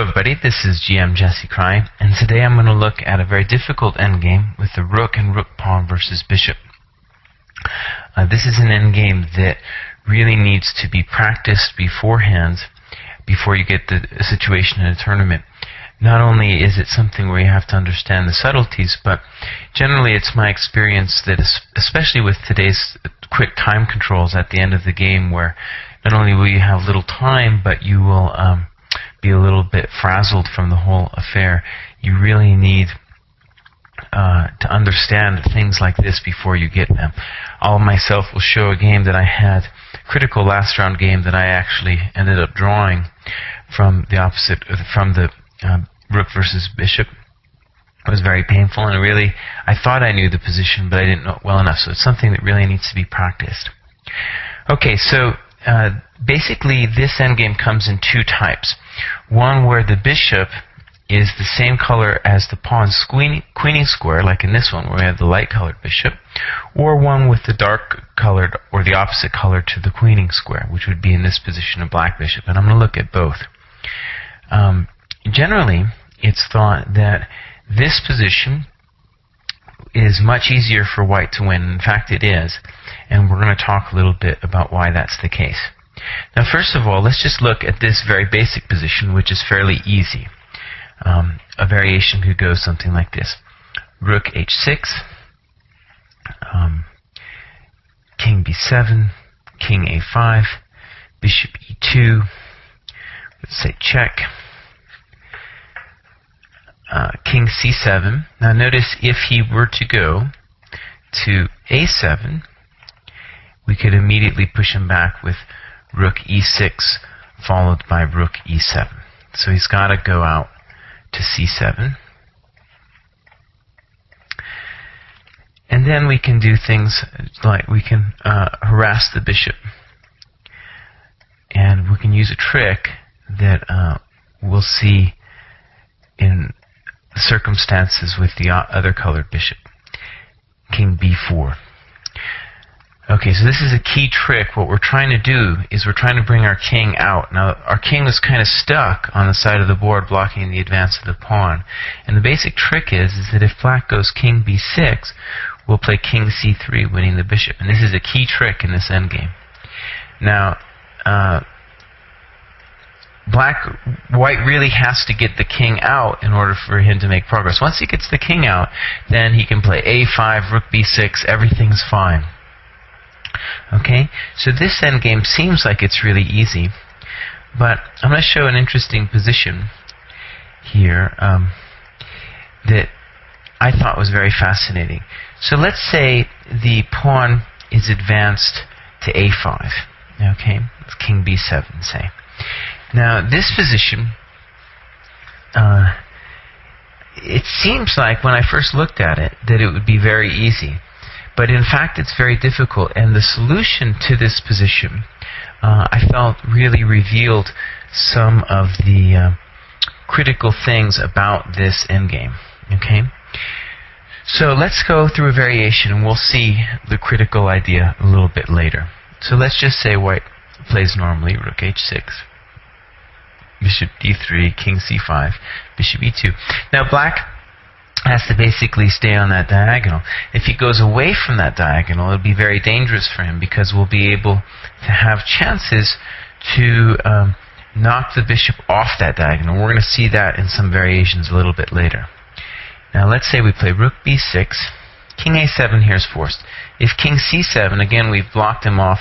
everybody, this is GM Jesse Cry, and today I'm going to look at a very difficult endgame with the Rook and Rook Pawn versus Bishop. This is an endgame that really needs to be practiced beforehand before you get the situation in a tournament. Not only is it something where you have to understand the subtleties, but generally it's my experience that especially with today's quick time controls at the end of the game, where not only will you have little time, but you will be a little bit frazzled from the whole affair. You really need to understand things like this before you get them. I myself will show a game that I had, critical last round game that I actually ended up drawing from the opposite, from the Rook versus Bishop. It was very painful, and really I thought I knew the position, but I didn't know it well enough, so it's something that really needs to be practiced. Okay, so basically this endgame comes in two types. One where the bishop is the same color as the pawn's queening square, like in this one where we have the light colored bishop, or one with the dark colored or the opposite color to the queening square, which would be in this position a black bishop. And I'm going to look at both. Generally, it's thought that this position is much easier for white to win. In fact, it is. And we're going to talk a little bit about why that's the case. Now, first of all, let's just look at this very basic position, which is fairly easy. A variation could go something like this. Rook h6, king b7, king a5, bishop e2, let's say check, king c7. Now notice if he were to go to a7, we could immediately push him back with rook e6 followed by rook e7. So he's got to go out to c7. And then we can do things like we can harass the bishop. And we can use a trick that we'll see in circumstances with the other colored bishop. King b4. Okay, so this is a key trick. What we're trying to do is we're trying to bring our king out. Now, our king was kind of stuck on the side of the board blocking the advance of the pawn. And the basic trick is that if black goes king b6, we'll play king c3, winning the bishop. And this is a key trick in this endgame. Now, white really has to get the king out in order for him to make progress. Once he gets the king out, then he can play a5, rook b6, everything's fine. Okay, so this endgame seems like it's really easy, but I'm going to show an interesting position here that I thought was very fascinating. So let's say the pawn is advanced to a5. Okay, it's king b7, say. Now this position, it seems like when I first looked at it that it would be very easy. But in fact, it's very difficult, and the solution to this position, I felt, really revealed some of the critical things about this endgame. Okay, so let's go through a variation, and we'll see the critical idea a little bit later. So let's just say white plays normally, rook h6, bishop d3, king c5, bishop e2. Now black has to basically stay on that diagonal. If he goes away from that diagonal, it'll be very dangerous for him, because we'll be able to have chances to knock the bishop off that diagonal. We're going to see that in some variations a little bit later. Now let's say we play rook b6, king a7 here is forced. If king c7, again we've blocked him off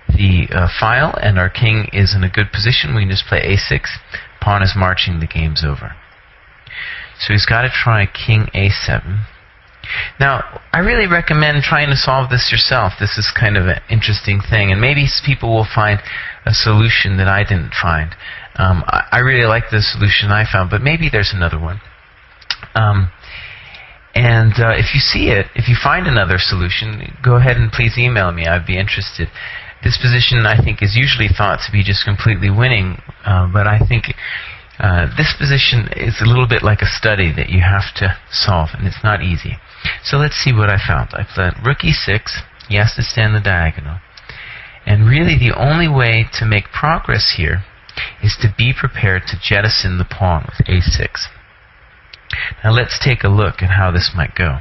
the file, and our king is in a good position, we can just play a6, pawn is marching, the game's over. So he's got to try king a7. Now, I really recommend trying to solve this yourself. This is kind of an interesting thing, and maybe people will find a solution that I didn't find. I really like the solution I found, but maybe there's another one. If you see it, if you find another solution, go ahead and please email me. I'd be interested. This position, I think, is usually thought to be just completely winning, but I think this position is a little bit like a study that you have to solve, and it's not easy. So let's see what I found. I played rook e6. He has to stand the diagonal. And really the only way to make progress here is to be prepared to jettison the pawn with a6. Now let's take a look at how this might go.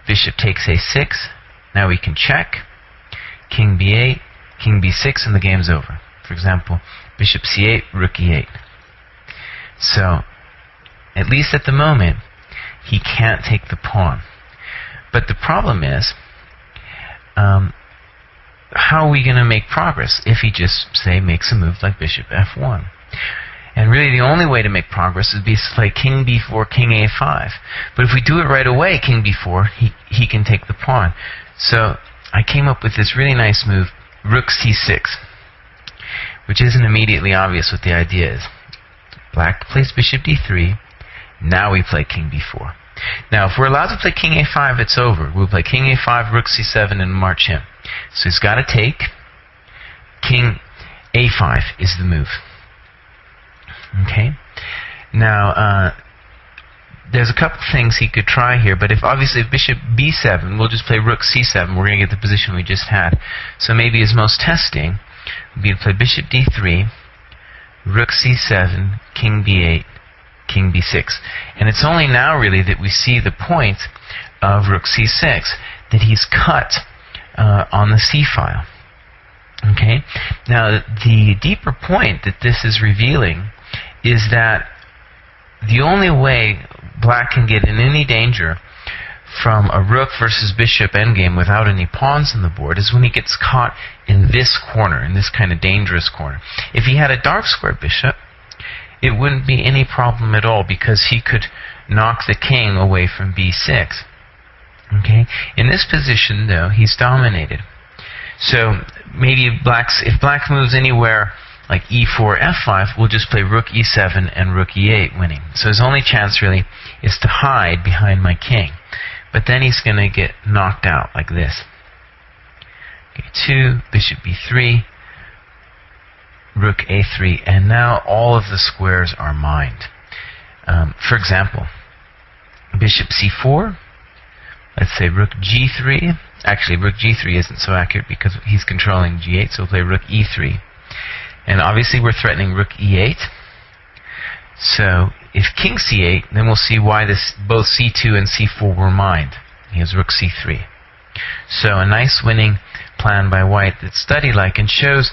Bishop takes a6. Now we can check. King b8, king b6, and the game's over. For example, bishop c8, rook e8. So, at least at the moment, he can't take the pawn. But the problem is, how are we going to make progress if he just, say, makes a move like bishop f1? And really the only way to make progress would be to play king b4, king a5. But if we do it right away, king b4, he can take the pawn. So I came up with this really nice move, rook c6, which isn't immediately obvious what the idea is. Black plays bishop d3. Now we play king b4. Now, if we're allowed to play king a5, it's over. We'll play king a5, rook c7, and march him. So he's got to take. King a5 is the move. Okay. Now, there's a couple things he could try here, but if bishop b7, we'll just play rook c7. We're going to get the position we just had. So maybe his most testing would be to play bishop d3, rook c7, king b8, king b6. And it's only now really that we see the point of rook c6, that he's cut on the c file. Okay? Now, the deeper point that this is revealing is that the only way black can get in any danger from a rook versus bishop endgame without any pawns on the board is when he gets caught in this corner, in this kind of dangerous corner. If he had a dark square bishop, it wouldn't be any problem at all because he could knock the king away from b6. Okay? In this position, though, he's dominated. So maybe if black moves anywhere like e4, f5, we'll just play rook e7 and rook e8 winning. So his only chance really is to hide behind my king. But then he's going to get knocked out like this. Okay, 2, bishop b3, rook a3, and now all of the squares are mined. For example, bishop c4, let's say rook g3. Actually, rook g3 isn't so accurate because he's controlling g8, so we'll play rook e3. And obviously we're threatening rook e8. So if king c8, then we'll see why both c2 and c4 were mined. He has rook c3. So a nice winning plan by white that's study-like and shows,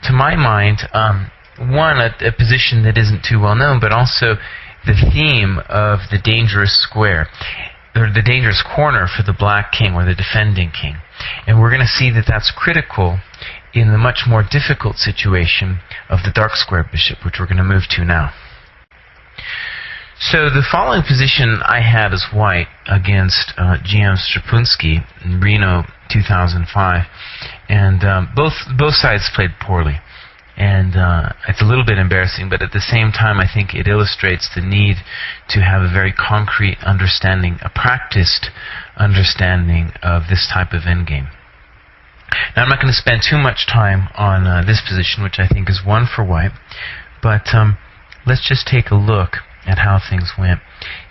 to my mind, one, a position that isn't too well known, but also the theme of the dangerous square, or the dangerous corner for the black king or the defending king. And we're going to see that that's critical in the much more difficult situation of the dark square bishop, which we're going to move to now. So the following position I had as white against GM Strapunski in Reno 2005, and both sides played poorly. And it's a little bit embarrassing, but at the same time I think it illustrates the need to have a very concrete understanding, a practiced understanding of this type of endgame. Now I'm not going to spend too much time on this position, which I think is one for white, but let's just take a look at how things went.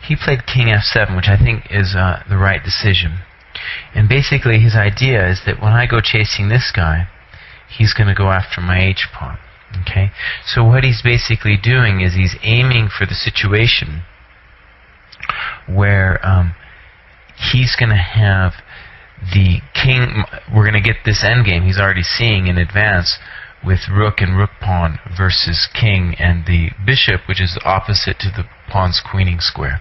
He played king f7, which I think is the right decision. And basically his idea is that when I go chasing this guy, he's going to go after my h-pawn. Okay? So what he's basically doing is he's aiming for the situation where he's going to have the king, we're going to get this endgame he's already seeing in advance with rook and rook pawn versus king and the bishop, which is opposite to the pawn's queening square.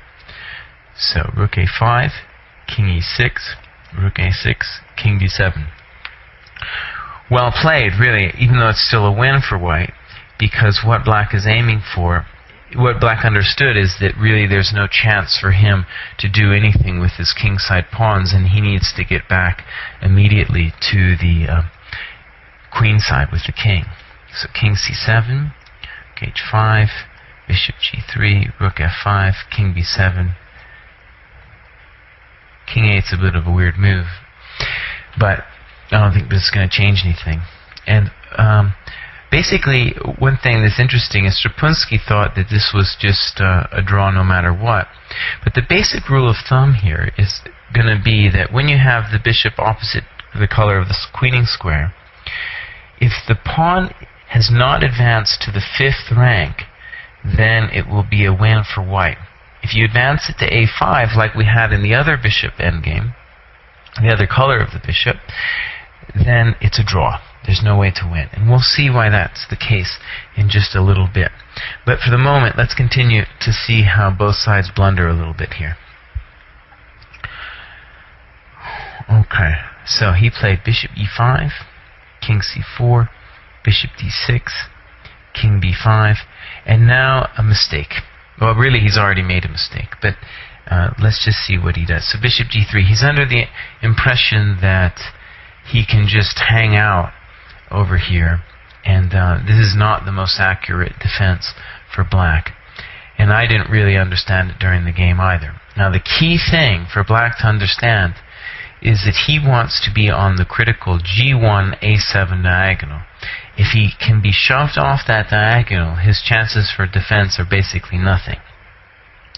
So rook a5, king e6, rook a6, king d7. Well played, really, even though it's still a win for white, because what black is aiming for, what black understood is that really there's no chance for him to do anything with his kingside pawns, and he needs to get back immediately to the queen side with the king. So king c7, h5, bishop g3, rook f5, king b7. King a8's a bit of a weird move, but I don't think this is going to change anything. And basically, one thing that's interesting is Strapunski thought that this was just a draw no matter what. But the basic rule of thumb here is going to be that when you have the bishop opposite the color of the queening square, if the pawn has not advanced to the 5th rank, then it will be a win for white. If you advance it to a5, like we had in the other bishop endgame, the other color of the bishop, then it's a draw. There's no way to win. And we'll see why that's the case in just a little bit. But for the moment, let's continue to see how both sides blunder a little bit here. Okay, so he played bishop e5, king c4, bishop d6, king b5, and now a mistake. Well, really, he's already made a mistake, but let's just see what he does. So bishop g3, he's under the impression that he can just hang out over here, and this is not the most accurate defense for black. And I didn't really understand it during the game either. Now, the key thing for black to understand is that he wants to be on the critical g1 a7 diagonal. If he can be shoved off that diagonal, his chances for defense are basically nothing.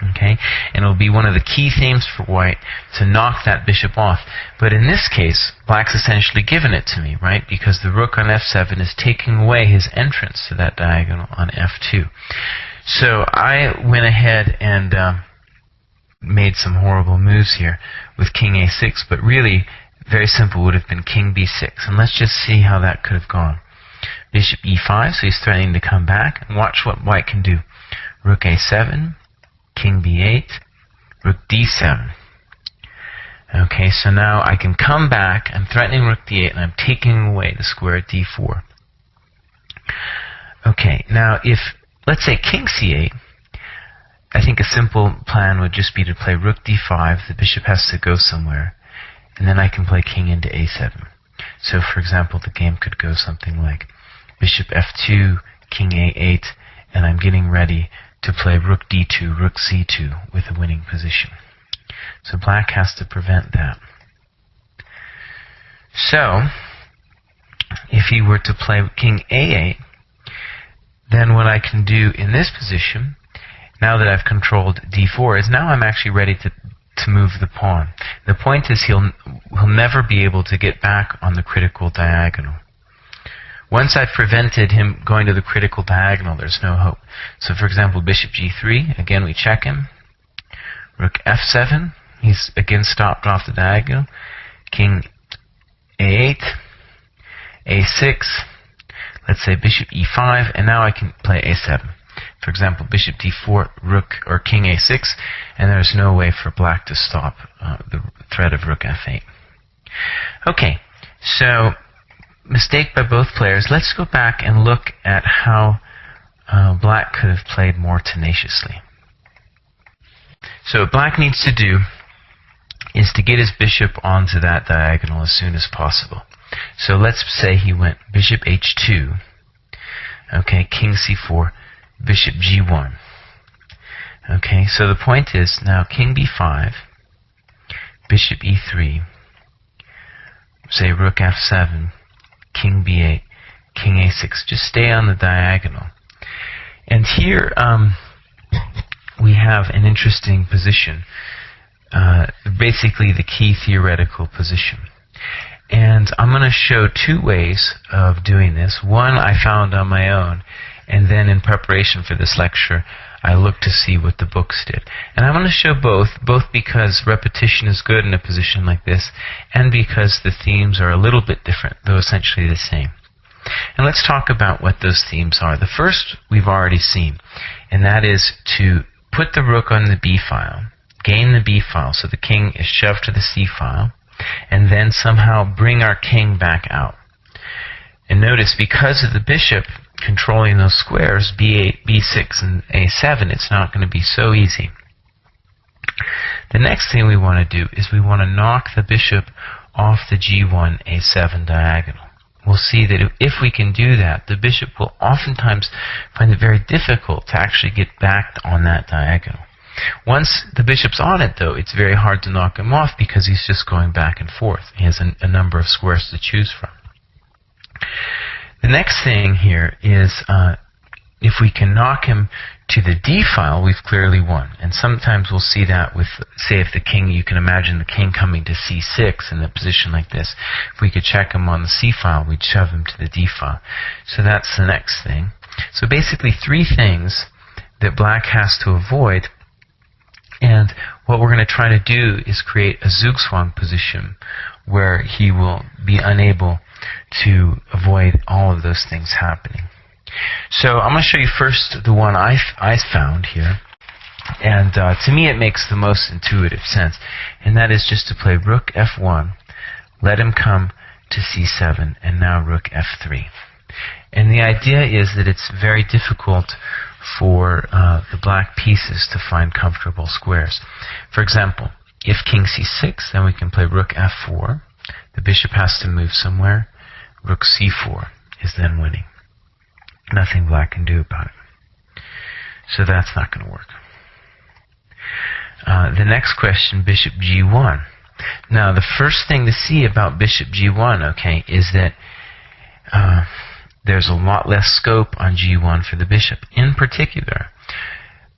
Okay? And it'll be one of the key themes for white to knock that bishop off. But in this case, black's essentially given it to me, right? Because the rook on f7 is taking away his entrance to that diagonal on f2. So I went ahead and made some horrible moves here with king a6, but really very simple would have been king b6. And let's just see how that could have gone. Bishop e5, so he's threatening to come back. And watch what white can do. Rook a7, king b8, rook d7. Okay, so now I can come back. I'm threatening rook d8, and I'm taking away the square at d4. Okay, now if, let's say, king c8, I think a simple plan would just be to play rook d5. The bishop has to go somewhere, and then I can play king into a7. So, for example, the game could go something like bishop f2, king a8, and I'm getting ready to play rook d2, rook c2 with a winning position. So black has to prevent that. So, if he were to play king a8, then what I can do in this position, now that I've controlled d4, is now I'm actually ready to move the pawn. The point is he'll never be able to get back on the critical diagonal. Once I've prevented him going to the critical diagonal, there's no hope. So, for example, bishop g3, again we check him. Rook f7, he's again stopped off the diagonal. King a8, a6, let's say bishop e5, and now I can play a7. For example, bishop d4, rook or king a6, and there's no way for black to stop the threat of rook f8. Okay, so mistake by both players. Let's go back and look at how black could have played more tenaciously. So what black needs to do is to get his bishop onto that diagonal as soon as possible. So let's say he went bishop h2, okay, king c4, bishop g1. Okay, so the point is now king b5, bishop e3, say rook f7, king b8, king a6. Just stay on the diagonal. And here we have an interesting position, basically the key theoretical position. And I'm going to show two ways of doing this. One I found on my own, and then in preparation for this lecture, I looked to see what the books did. And I want to show both because repetition is good in a position like this, and because the themes are a little bit different, though essentially the same. And let's talk about what those themes are. The first we've already seen, and that is to put the rook on the b file, gain the b file, so the king is shoved to the c file, and then somehow bring our king back out. And notice, because of the bishop controlling those squares, b8, b6, and a7, it's not going to be so easy. The next thing we want to do is we want to knock the bishop off the g1, a7 diagonal. We'll see that if we can do that, the bishop will oftentimes find it very difficult to actually get back on that diagonal. Once the bishop's on it, though, it's very hard to knock him off because he's just going back and forth. He has a number of squares to choose from. The next thing here is if we can knock him to the d file, we've clearly won. And sometimes we'll see that with, say, if the king, you can imagine the king coming to c6 in a position like this. If we could check him on the c file, we'd shove him to the d file. So that's the next thing. So basically 3 things that black has to avoid. And what we're going to try to do is create a zugzwang position where he will be unable to avoid all of those things happening. So I'm going to show you first the one I found here. And to me it makes the most intuitive sense. And that is just to play rook f1, let him come to c7, and now rook f3. And the idea is that it's very difficult for the black pieces to find comfortable squares. For example, if king c6, then we can play rook f4. The bishop has to move somewhere. Rook c4 is then winning. Nothing black can do about it. So that's not going to work. The next question, bishop g1. Now, the first thing to see about bishop g1, okay, is that there's a lot less scope on g1 for the bishop. In particular,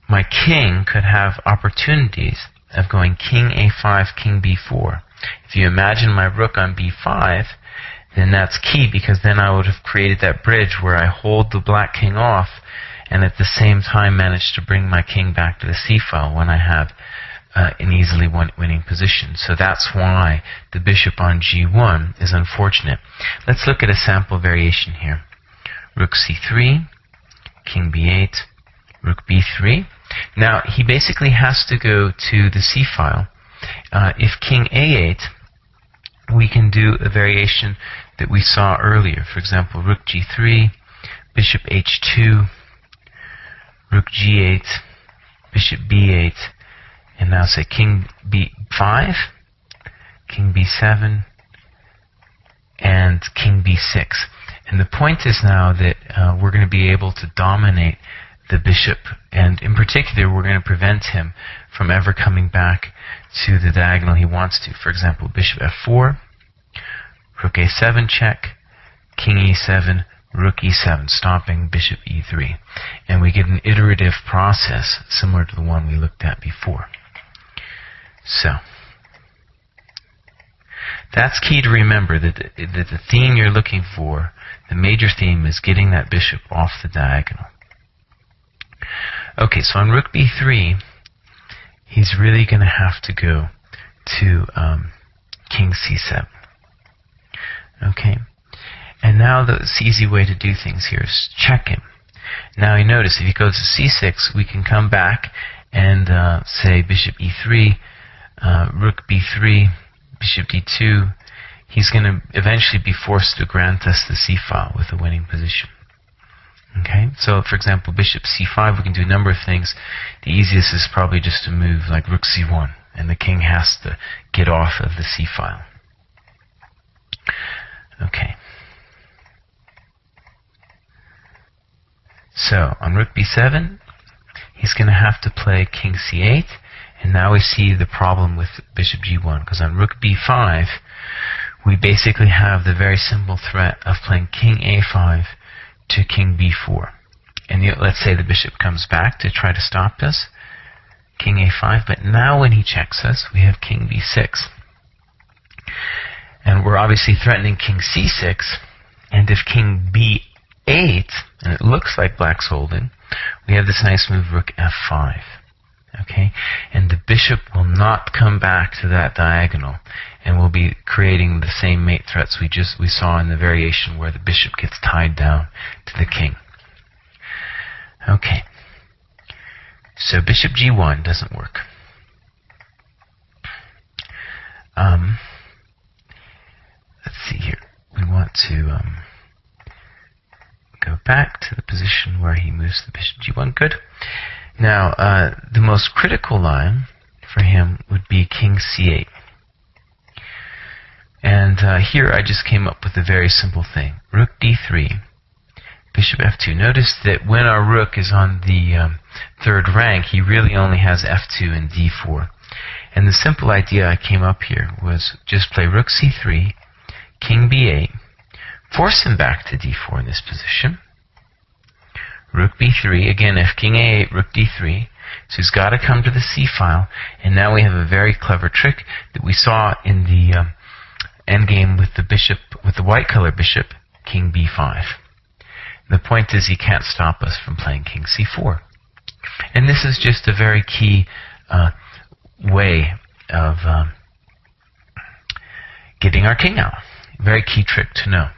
my king could have opportunities of going king a5, king b4. If you imagine my rook on b5, then that's key, because then I would have created that bridge where I hold the black king off and at the same time manage to bring my king back to the c file when I have an easily winning position. So that's why the bishop on g1 is unfortunate. Let's look at a sample variation here. Rook c3, king b8, rook b3. Now, he basically has to go to the c file. If king a8, we can do a variation that we saw earlier. For example, rook g3, bishop h2, rook g8, bishop b8, and now say king b5, king b7, and king b6. And the point is now that we're going to be able to dominate the bishop, and in particular we're going to prevent him from ever coming back to the diagonal he wants to. For example, bishop f4, rook a7 check, king e7, rook e7, stopping bishop e3. And we get an iterative process similar to the one we looked at before. So that's key to remember, that the theme you're looking for, the major theme, is getting that bishop off the diagonal. Okay, so on rook b3, he's really going to have to go to king c7. Okay, and now the easy way to do things here is check him. Now you notice if he goes to c6, we can come back and say bishop e3, rook b3, bishop d2. He's going to eventually be forced to grant us the c file with a winning position. Okay, so for example, bishop c5, we can do a number of things. The easiest is probably just to move like rook c1, and the king has to get off of the c file. Okay. So on rook b7, he's going to have to play king c8, and now we see the problem with bishop g1, because on rook b5, we basically have the very simple threat of playing king a5 to king b4. And let's say the bishop comes back to try to stop us, king a5, but now when he checks us, we have king b6. And we're obviously threatening king c6, and if king b8, and it looks like black's holding, we have this nice move rook f5. Okay, and the bishop will not come back to that diagonal, and we'll be creating the same mate threats we saw in the variation where the bishop gets tied down to the king. Okay, so bishop g1 doesn't work. Let's see here. We want to go back to the position where he moves the bishop g1. Good. Now, the most critical line for him would be king c8. And here I just came up with a very simple thing. Rook d3, bishop f2. Notice that when our rook is on the third rank, he really only has f2 and d4. And the simple idea I came up here was just play rook c3, king b8, force him back to d4 in this position, rook b3. Again, if king a8, rook d3. So he's got to come to the c file. And now we have a very clever trick that we saw in the endgame with the bishop, with the white color bishop, king b5. The point is he can't stop us from playing king c4. And this is just a very key way of getting our king out. Very key trick to know.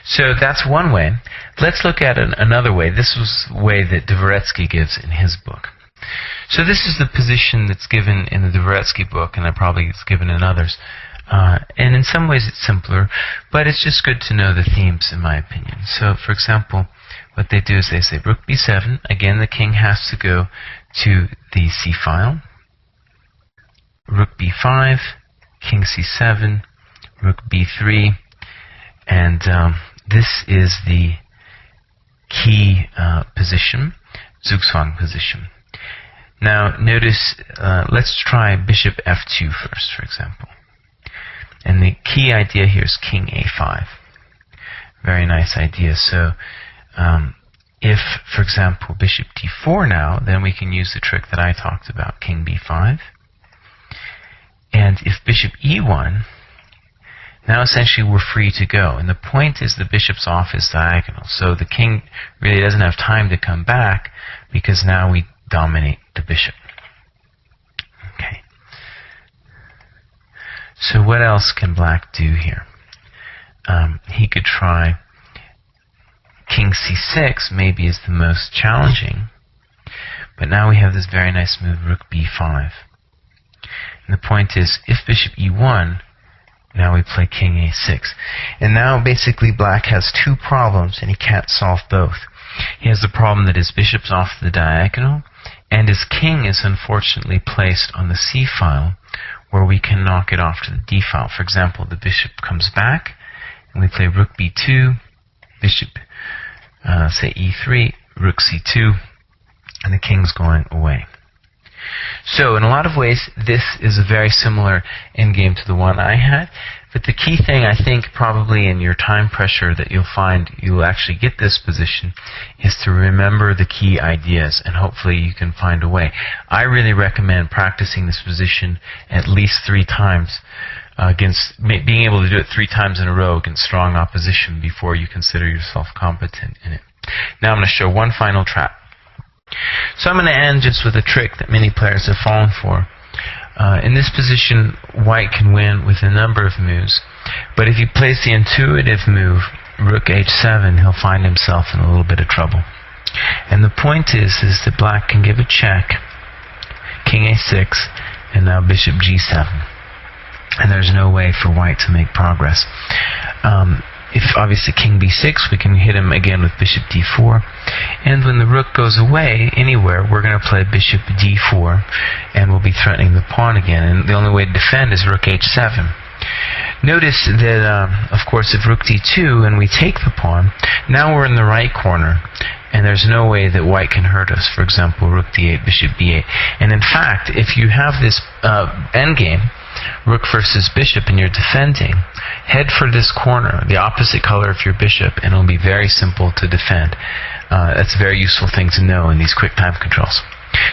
So that's one way. Let's look at another way. This was the way that Dvoretsky gives in his book. So this is the position that's given in the Dvoretsky book, and I probably it's given in others. And in some ways it's simpler, but it's just good to know the themes, in my opinion. So, for example, what they do is they say rook b7. Again, the king has to go to the c file. Rook b5, king c7, rook b3, and this is the key position, Zugzwang position. Now, notice, let's try bishop f2 first, for example. And the key idea here is king a5. Very nice idea. So, if, for example, bishop d4 now, then we can use the trick that I talked about, king b5. And if bishop e1, now essentially we're free to go. And the point is the bishop's off his diagonal. So the king really doesn't have time to come back because now we dominate the bishop. Okay. So what else can black do here? He could try king c6, maybe is the most challenging. But now we have this very nice move, rook b5. And the point is, if bishop e1, now we play king a6. And now basically black has two problems, and he can't solve both. He has the problem that his bishop's off the diagonal, and his king is unfortunately placed on the c file, where we can knock it off to the d file. For example, the bishop comes back, and we play rook b2, bishop, say e3, rook c2, and the king's going away. So in a lot of ways, this is a very similar endgame to the one I had. But the key thing, I think, probably in your time pressure that you'll find you'll actually get this position is to remember the key ideas, and hopefully you can find a way. I really recommend practicing this position at least 3 times against being able to do it 3 times in a row against strong opposition before you consider yourself competent in it. Now I'm going to show one final trap. So I'm going to end just with a trick that many players have fallen for. In this position, white can win with a number of moves, but if he plays the intuitive move, rook h7, he'll find himself in a little bit of trouble. And the point is that black can give a check, king a6, and now bishop g7. And there's no way for white to make progress. If obviously king b6, we can hit him again with bishop d4. And when the rook goes away anywhere, we're going to play bishop d4, and we'll be threatening the pawn again. And the only way to defend is rook h7. Notice that, of course, if rook d2 and we take the pawn, now we're in the right corner, and there's no way that white can hurt us. For example, rook d8, bishop b8. And in fact, if you have this endgame, rook versus bishop, and you're defending, head for this corner, the opposite color of your bishop, and it'll be very simple to defend. That's a very useful thing to know in these quick time controls.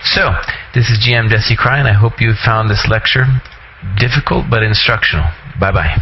So, this is GM Jesse Cry, and I hope you found this lecture difficult but instructional. Bye-bye.